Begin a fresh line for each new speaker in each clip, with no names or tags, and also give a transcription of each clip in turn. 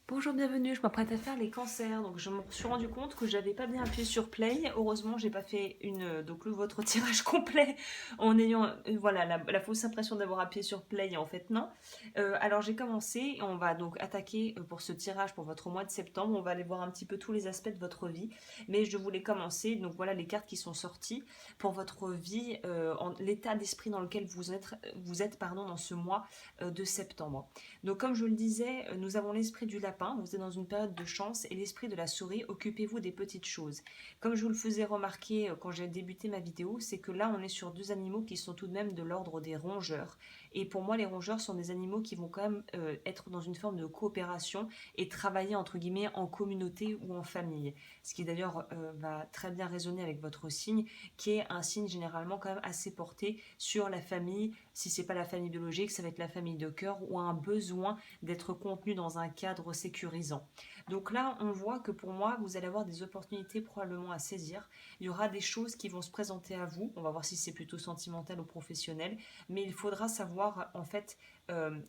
Bonjour, bienvenue, je m'apprête à faire les cancers. Donc je me suis rendu compte que j'avais pas bien appuyé sur play. Heureusement, j'ai pas fait donc votre tirage complet en ayant voilà la fausse impression d'avoir appuyé sur play et en fait non. Alors j'ai commencé et on va donc attaquer pour ce tirage pour votre mois de septembre. On va aller voir un petit peu tous les aspects de votre vie. Mais je voulais commencer, donc voilà les cartes qui sont sorties pour votre vie, l'état d'esprit dans lequel vous êtes pardon, dans ce mois de septembre. Donc comme je le disais, nous avons l'esprit du lapin, vous êtes dans une période de chance, et l'esprit de la souris, occupez-vous des petites choses. Comme je vous le faisais remarquer quand j'ai débuté ma vidéo, c'est que là on est sur deux animaux qui sont tout de même de l'ordre des rongeurs. Et pour moi les rongeurs sont des animaux qui vont quand même être dans une forme de coopération et travailler entre guillemets en communauté ou en famille. Ce qui d'ailleurs va très bien résonner avec votre signe, qui est un signe généralement quand même assez porté sur la famille. Si c'est pas la famille biologique, ça va être la famille de cœur ou un besoin d'être contenu dans un cadre sécurisant. Donc là, on voit que pour moi, vous allez avoir des opportunités probablement à saisir. Il y aura des choses qui vont se présenter à vous. On va voir si c'est plutôt sentimental ou professionnel. Mais il faudra savoir, en fait,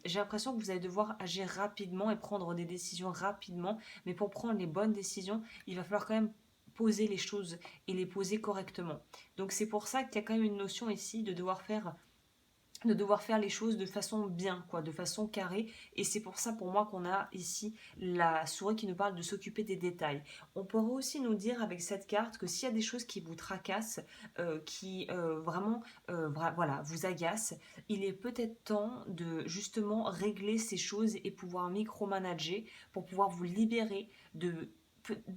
j'ai l'impression que vous allez devoir agir rapidement et prendre des décisions rapidement. Mais pour prendre les bonnes décisions, il va falloir quand même poser les choses et les poser correctement. Donc c'est pour ça qu'il y a quand même une notion ici de devoir faire les choses de façon bien, quoi, de façon carrée. Et c'est pour ça, pour moi, qu'on a ici la souris qui nous parle de s'occuper des détails. On pourrait aussi nous dire avec cette carte que s'il y a des choses qui vous tracassent, qui vraiment, voilà, vous agacent, il est peut-être temps de justement régler ces choses et pouvoir micromanager pour pouvoir vous libérer de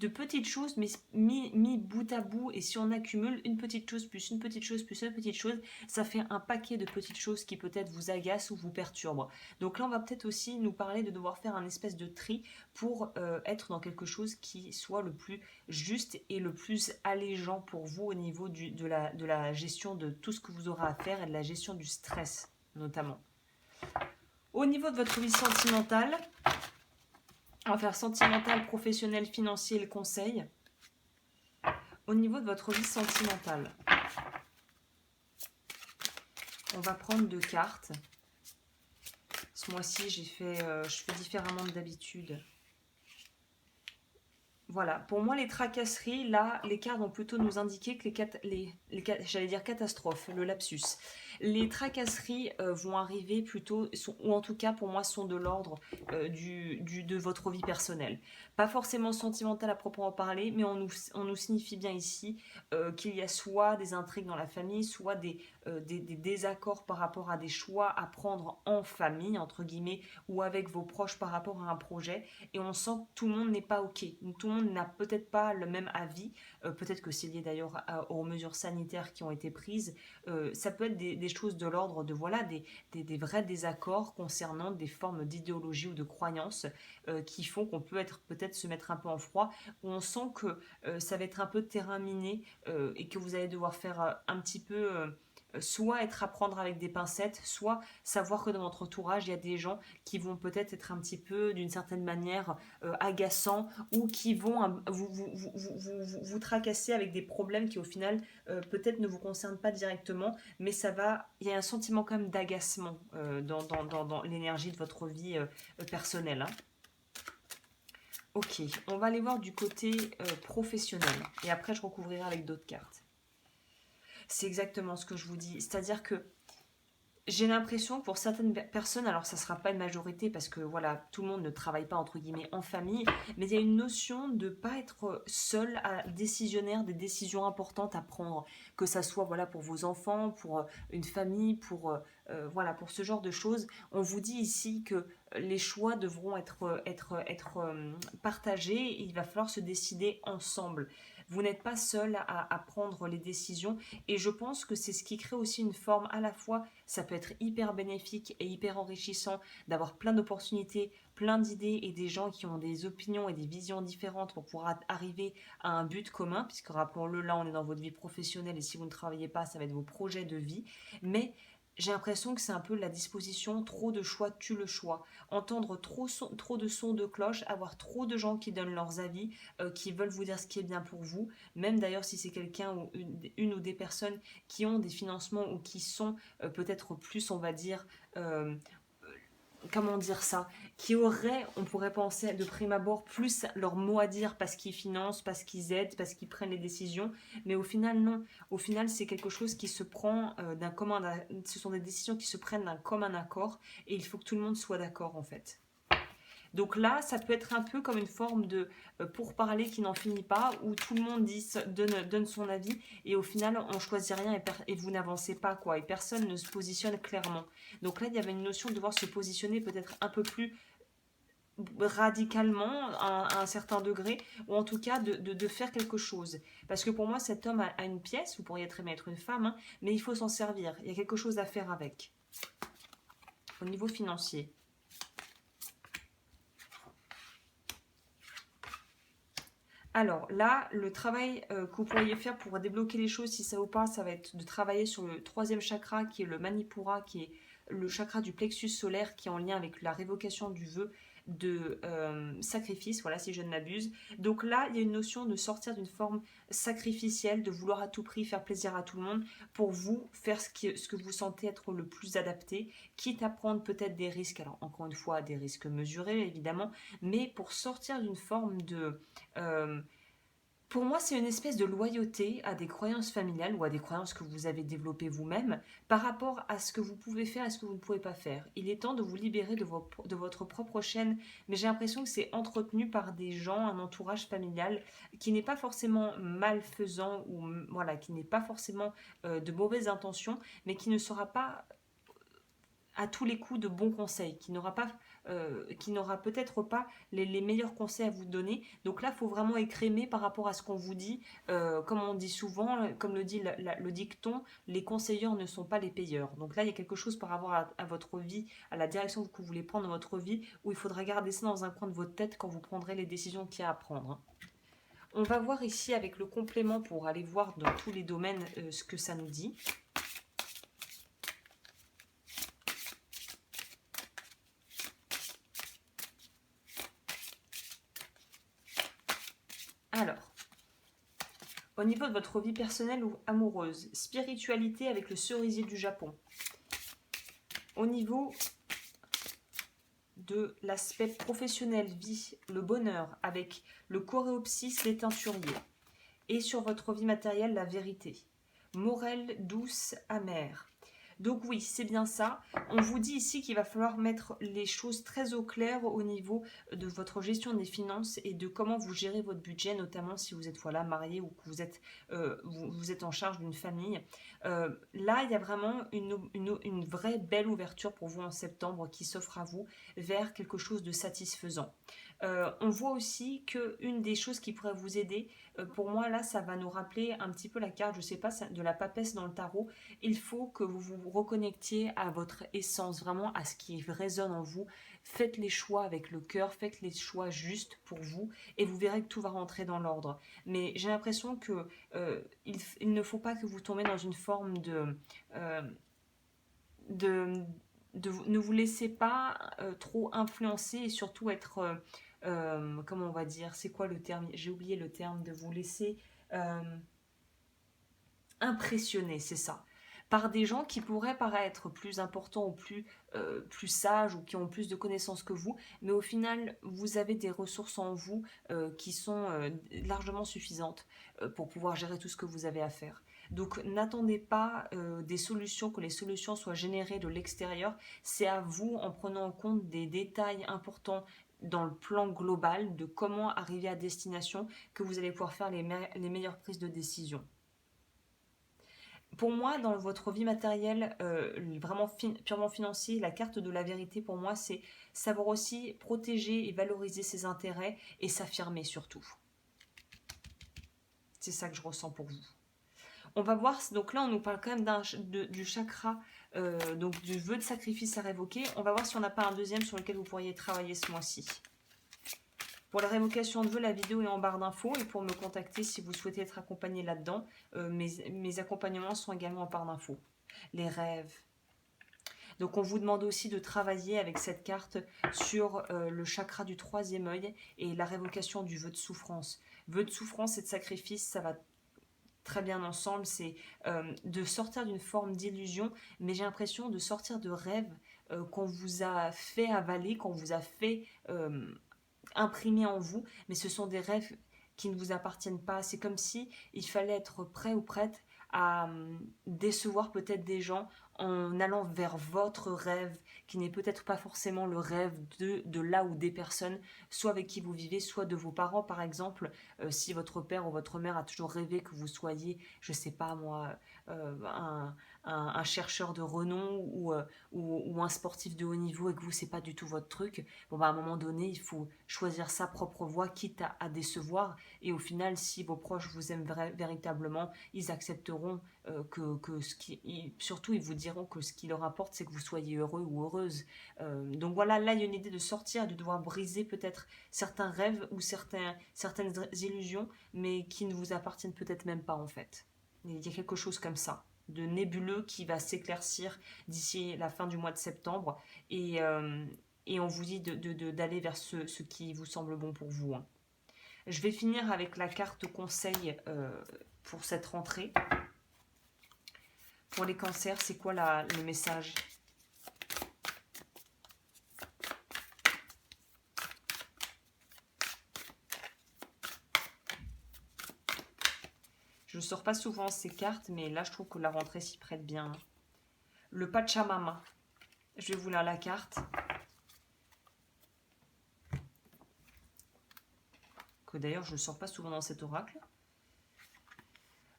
petites choses, mais mis bout à bout. Et si on accumule une petite chose plus une petite chose plus une petite chose, ça fait un paquet de petites choses qui peut-être vous agacent ou vous perturbent. Donc là, on va peut-être aussi nous parler de devoir faire un espèce de tri pour être dans quelque chose qui soit le plus juste et le plus allégeant pour vous au niveau de la gestion de tout ce que vous aurez à faire et de la gestion du stress notamment. Au niveau de votre vie sentimentale, on va faire sentimental, professionnel, financier et le conseil. Au niveau de votre vie sentimentale, on va prendre deux cartes. Ce mois-ci, je fais différemment d'habitude. Voilà, pour moi, les tracasseries, là, les cartes vont plutôt nous indiquer que j'allais dire catastrophe, le lapsus. Les tracasseries vont arriver plutôt, ou en tout cas pour moi, sont de l'ordre de votre vie personnelle. Pas forcément sentimentale à proprement parler, mais on nous signifie bien ici qu'il y a soit des intrigues dans la famille, soit des désaccords par rapport à des choix à prendre en famille, entre guillemets, ou avec vos proches par rapport à un projet. Et on sent que tout le monde n'est pas OK. Tout le monde n'a peut-être pas le même avis. Peut-être que c'est lié d'ailleurs aux mesures sanitaires qui ont été prises. Ça peut être des choses de l'ordre de voilà des vrais désaccords concernant des formes d'idéologie ou de croyances qui font qu'on peut peut-être se mettre un peu en froid, où on sent que ça va être un peu terrain miné et que vous allez devoir faire un petit peu soit être à prendre avec des pincettes, soit savoir que dans votre entourage, il y a des gens qui vont peut-être être un petit peu, d'une certaine manière, agaçants ou qui vont vous tracasser avec des problèmes qui, au final, peut-être ne vous concernent pas directement, mais il y a un sentiment quand même d'agacement dans l'énergie de votre vie personnelle. Hein. Ok, on va aller voir du côté professionnel et après je recouvrirai avec d'autres cartes. C'est exactement ce que je vous dis, c'est-à-dire que j'ai l'impression que pour certaines personnes, alors ça ne sera pas une majorité parce que voilà, tout le monde ne travaille pas entre guillemets en famille, mais il y a une notion de ne pas être seul à décisionnaire des décisions importantes à prendre, que ça soit voilà pour vos enfants, pour une famille, voilà pour ce genre de choses. On vous dit ici que les choix devront être partagés, et il va falloir se décider ensemble. Vous n'êtes pas seul à prendre les décisions et je pense que c'est ce qui crée aussi une forme à la fois, ça peut être hyper bénéfique et hyper enrichissant d'avoir plein d'opportunités, plein d'idées et des gens qui ont des opinions et des visions différentes pour pouvoir arriver à un but commun, puisque rappelons-le, là on est dans votre vie professionnelle et si vous ne travaillez pas, ça va être vos projets de vie. Mais j'ai l'impression que c'est un peu la disposition, trop de choix tue le choix. Entendre trop de sons de cloche, avoir trop de gens qui donnent leurs avis, qui veulent vous dire ce qui est bien pour vous, même d'ailleurs si c'est quelqu'un ou une ou des personnes qui ont des financements ou qui sont peut-être plus, on va dire, comment dire ça, qui auraient, on pourrait penser de prime abord, plus leur mot à dire parce qu'ils financent, parce qu'ils aident, parce qu'ils prennent les décisions. Mais au final, non. Au final, c'est quelque chose qui se prend d'un commun... Ce sont des décisions qui se prennent d'un commun accord et il faut que tout le monde soit d'accord en fait. Donc là, ça peut être un peu comme une forme de pourparler qui n'en finit pas, où tout le monde donne son avis, et au final, on choisit rien et vous n'avancez pas, quoi, et personne ne se positionne clairement. Donc là, il y avait une notion de devoir se positionner peut-être un peu plus radicalement à un certain degré, ou en tout cas de faire quelque chose. Parce que pour moi, cet homme a une pièce, vous pourriez très bien être une femme, hein, mais il faut s'en servir, il y a quelque chose à faire avec. Au niveau financier. Alors là, le travail que vous pourriez faire pour débloquer les choses, si ça vous parle, ça va être de travailler sur le troisième chakra qui est le Manipura, qui est le chakra du plexus solaire qui est en lien avec la révocation du vœu de sacrifice, voilà, si je ne m'abuse. Donc là, il y a une notion de sortir d'une forme sacrificielle, de vouloir à tout prix faire plaisir à tout le monde pour vous faire ce que vous sentez être le plus adapté, quitte à prendre peut-être des risques, alors encore une fois, des risques mesurés évidemment, mais pour sortir d'une forme de... euh, pour moi, c'est une espèce de loyauté à des croyances familiales ou à des croyances que vous avez développées vous-même par rapport à ce que vous pouvez faire et ce que vous ne pouvez pas faire. Il est temps de vous libérer de votre propre chaîne, mais j'ai l'impression que c'est entretenu par des gens, un entourage familial qui n'est pas forcément malfaisant ou voilà, qui n'est pas forcément de mauvaises intentions, mais qui ne sera pas à tous les coups de bons conseils, qui n'aura peut-être pas les meilleurs conseils à vous donner. Donc là, il faut vraiment écrémer par rapport à ce qu'on vous dit. Comme on dit souvent, comme le dit le dicton, les conseilleurs ne sont pas les payeurs. Donc là, il y a quelque chose par rapport à votre vie, à la direction que vous voulez prendre dans votre vie, où il faudra garder ça dans un coin de votre tête quand vous prendrez les décisions qu'il y a à prendre. On va voir ici avec le complément pour aller voir dans tous les domaines ce que ça nous dit. Alors, au niveau de votre vie personnelle ou amoureuse, spiritualité avec le cerisier du Japon. Au niveau de l'aspect professionnel, vie, le bonheur avec le coréopsis, les teinturiers. Et sur votre vie matérielle, la vérité. Morelle, douce, amère. Donc oui, c'est bien ça. On vous dit ici qu'il va falloir mettre les choses très au clair au niveau de votre gestion des finances et de comment vous gérez votre budget, notamment si vous êtes voilà, marié ou que vous êtes en charge d'une famille. Là, il y a vraiment une vraie belle ouverture pour vous en septembre qui s'offre à vous vers quelque chose de satisfaisant. On voit aussi qu'une des choses qui pourrait vous aider, pour moi là, ça va nous rappeler un petit peu la carte, je sais pas, de la papesse dans le tarot. Il faut que vous vous reconnectiez à votre essence, vraiment à ce qui résonne en vous. Faites les choix avec le cœur, faites les choix justes pour vous et vous verrez que tout va rentrer dans l'ordre. Mais j'ai l'impression que il ne faut pas que vous tombiez dans une forme euh, de, ne vous laissez pas trop influencer et surtout être, comment on va dire, c'est quoi le terme? J'ai oublié le terme, de vous laisser euh, impressionner, c'est ça, par des gens qui pourraient paraître plus importants ou plus sages ou qui ont plus de connaissances que vous, mais au final, vous avez des ressources en vous qui sont largement suffisantes pour pouvoir gérer tout ce que vous avez à faire. Donc n'attendez pas des solutions, que les solutions soient générées de l'extérieur. C'est à vous, en prenant en compte des détails importants dans le plan global de comment arriver à destination, que vous allez pouvoir faire les meilleures prises de décision. Pour moi, dans votre vie matérielle, vraiment purement financier, la carte de la vérité, pour moi, c'est savoir aussi protéger et valoriser ses intérêts et s'affirmer surtout. C'est ça que je ressens pour vous. On va voir, donc là, on nous parle quand même du chakra, donc du vœu de sacrifice à révoquer. On va voir si on n'a pas un deuxième sur lequel vous pourriez travailler ce mois-ci. Pour la révocation de vœux, la vidéo est en barre d'infos et pour me contacter si vous souhaitez être accompagné là-dedans, mes accompagnements sont également en barre d'infos. Les rêves. Donc on vous demande aussi de travailler avec cette carte sur le chakra du troisième œil et la révocation du vœu de souffrance. Vœu de souffrance et de sacrifice, ça va très bien ensemble, c'est de sortir d'une forme d'illusion, mais j'ai l'impression de sortir de rêves qu'on vous a fait avaler, qu'on vous a fait imprimer en vous, mais ce sont des rêves qui ne vous appartiennent pas. C'est comme si il fallait être prêt ou prête à décevoir peut-être des gens en allant vers votre rêve, qui n'est peut-être pas forcément le rêve de là ou des personnes, soit avec qui vous vivez, soit de vos parents par exemple. Si votre père ou votre mère a toujours rêvé que vous soyez, je sais pas moi, un chercheur de renom ou un sportif de haut niveau et que vous, c'est pas du tout votre truc, bon bah à un moment donné, il faut choisir sa propre voie, quitte à décevoir. Et au final, si vos proches vous aiment véritablement, ils accepteront que surtout, ils vous diront que ce qui leur importe, c'est que vous soyez heureux ou heureuse. Donc voilà, là, il y a une idée de sortir, de devoir briser peut-être certains rêves ou certaines illusions, mais qui ne vous appartiennent peut-être même pas en fait. Il y a quelque chose comme ça, de nébuleux qui va s'éclaircir d'ici la fin du mois de septembre. Et, euh, et on vous dit d'aller vers ce qui vous semble bon pour vous, hein. Je vais finir avec la carte conseil pour cette rentrée. Pour les cancers, c'est quoi le message? Je ne sors pas souvent ces cartes, mais là, je trouve que la rentrée s'y prête bien. Le Pachamama. Je vais vous lire la carte. Que d'ailleurs, je ne sors pas souvent dans cet oracle.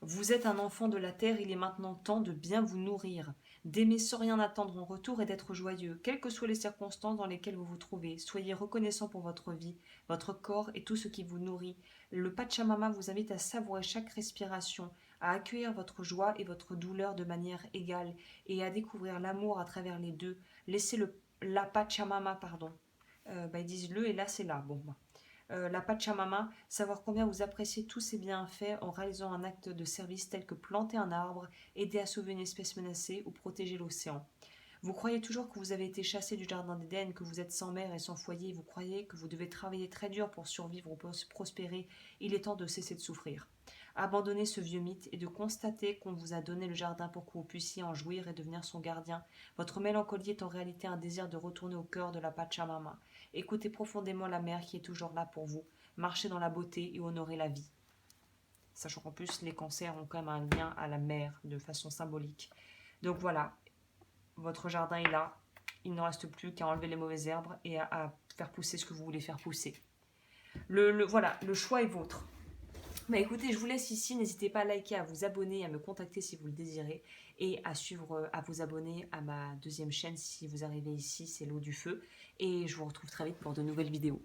Vous êtes un enfant de la terre, il est maintenant temps de bien vous nourrir, d'aimer sans rien attendre en retour et d'être joyeux, quelles que soient les circonstances dans lesquelles vous vous trouvez. Soyez reconnaissant pour votre vie, votre corps et tout ce qui vous nourrit. Le Pachamama vous invite à savourer chaque respiration, à accueillir votre joie et votre douleur de manière égale et à découvrir l'amour à travers les deux. Laissez la Pachamama, pardon. Ils disent le et là c'est là. Bon, bah. La Pachamama, savoir combien vous appréciez tous ces bienfaits en réalisant un acte de service tel que planter un arbre, aider à sauver une espèce menacée ou protéger l'océan. Vous croyez toujours que vous avez été chassé du jardin d'Éden, que vous êtes sans mère et sans foyer, vous croyez que vous devez travailler très dur pour survivre ou pour prospérer, il est temps de cesser de souffrir. Abandonnez ce vieux mythe et de constater qu'on vous a donné le jardin pour que vous puissiez en jouir et devenir son gardien. Votre mélancolie est en réalité un désir de retourner au cœur de la Pachamama. Écoutez profondément la mère qui est toujours là pour vous. Marchez dans la beauté et honorez la vie. Sachant qu'en plus, les cancers ont quand même un lien à la mère de façon symbolique. Donc voilà, votre jardin est là. Il ne reste plus qu'à enlever les mauvaises herbes et à faire pousser ce que vous voulez faire pousser. Voilà, le choix est vôtre. Bah écoutez, je vous laisse ici. N'hésitez pas à liker, à vous abonner, à me contacter si vous le désirez et à vous abonner à ma deuxième chaîne si vous arrivez ici, c'est l'eau du feu. Et je vous retrouve très vite pour de nouvelles vidéos.